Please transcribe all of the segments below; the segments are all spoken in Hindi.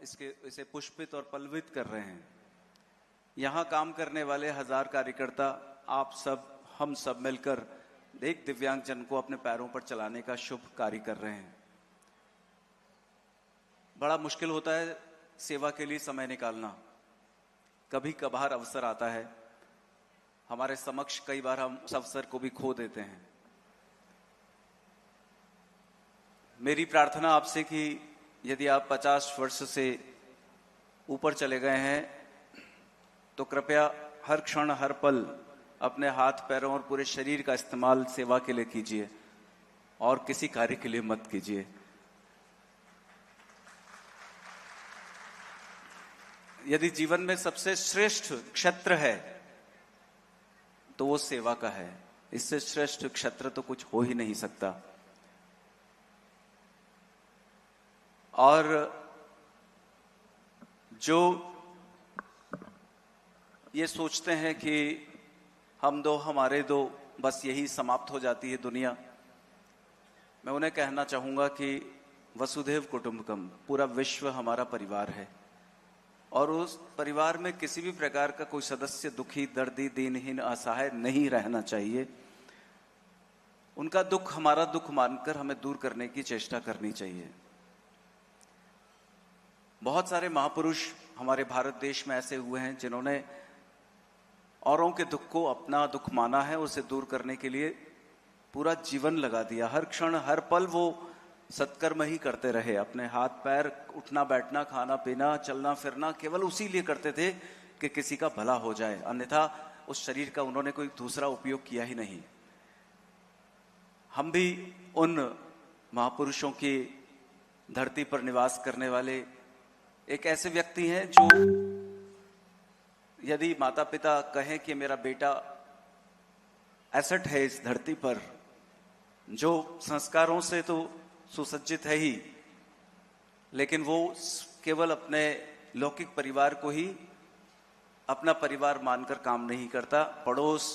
इसे पुष्पित और पल्लवित कर रहे हैं। यहाँ काम करने वाले 1000 कार्यकर्ता, आप सब, हम सब मिलकर एक दिव्यांगजन को अपने पैरों पर चलाने का शुभ कार्य कर रहे हैं। बड़ा मुश्किल होता है सेवा के लिए समय निकालना। कभी कभार अवसर आता है हमारे समक्ष, कई बार हम उस अवसर को भी खो देते हैं। मेरी प्रार्थना आपसे कि यदि आप 50 वर्ष से ऊपर चले गए हैं तो कृपया हर क्षण हर पल अपने हाथ पैरों और पूरे शरीर का इस्तेमाल सेवा के लिए कीजिए और किसी कार्य के लिए मत कीजिए। यदि जीवन में सबसे श्रेष्ठ क्षेत्र है तो वो सेवा का है। इससे श्रेष्ठ क्षेत्र तो कुछ हो ही नहीं सकता। और जो ये सोचते हैं कि हम दो हमारे दो, बस यही समाप्त हो जाती है दुनिया, मैं उन्हें कहना चाहूंगा कि वसुधैव कुटुंबकम, पूरा विश्व हमारा परिवार है और उस परिवार में किसी भी प्रकार का कोई सदस्य दुखी, दर्दी, दीनहीन, असहाय नहीं रहना चाहिए। उनका दुख हमारा दुख मानकर हमें दूर करने की चेष्टा करनी चाहिए। बहुत सारे महापुरुष हमारे भारत देश में ऐसे हुए हैं जिन्होंने औरों के दुख को अपना दुख माना है, उसे दूर करने के लिए पूरा जीवन लगा दिया। हर क्षण हर पल वो सत्कर्म ही करते रहे। अपने हाथ पैर, उठना बैठना, खाना पीना, चलना फिरना केवल उसी लिए करते थे कि किसी का भला हो जाए, अन्यथा उस शरीर का उन्होंने कोई दूसरा उपयोग किया ही नहीं। हम भी उन महापुरुषों की धरती पर निवास करने वाले एक ऐसे व्यक्ति हैं जो यदि माता पिता कहें कि मेरा बेटा एसेट है इस धरती पर, जो संस्कारों से तो सुसज्जित है ही, लेकिन वो केवल अपने लौकिक परिवार को ही अपना परिवार मानकर काम नहीं करता। पड़ोस,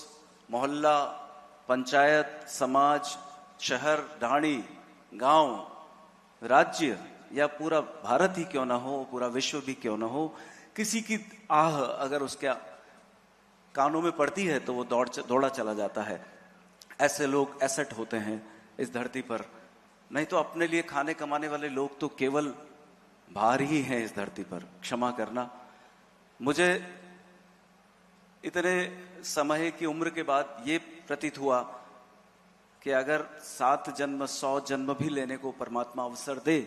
मोहल्ला, पंचायत, समाज, शहर, ढाणी, गांव, राज्य या पूरा भारत ही क्यों ना हो, पूरा विश्व भी क्यों ना हो, किसी की आह अगर उसके कानों में पड़ती है तो वो दौड़ा चला जाता है। ऐसे लोग एसेट होते हैं इस धरती पर। नहीं तो अपने लिए खाने कमाने वाले लोग तो केवल भार ही हैं इस धरती पर। क्षमा करना, मुझे इतने समय की उम्र के बाद ये प्रतीत हुआ कि अगर 7 जन्म 100 जन्म भी लेने को परमात्मा अवसर दे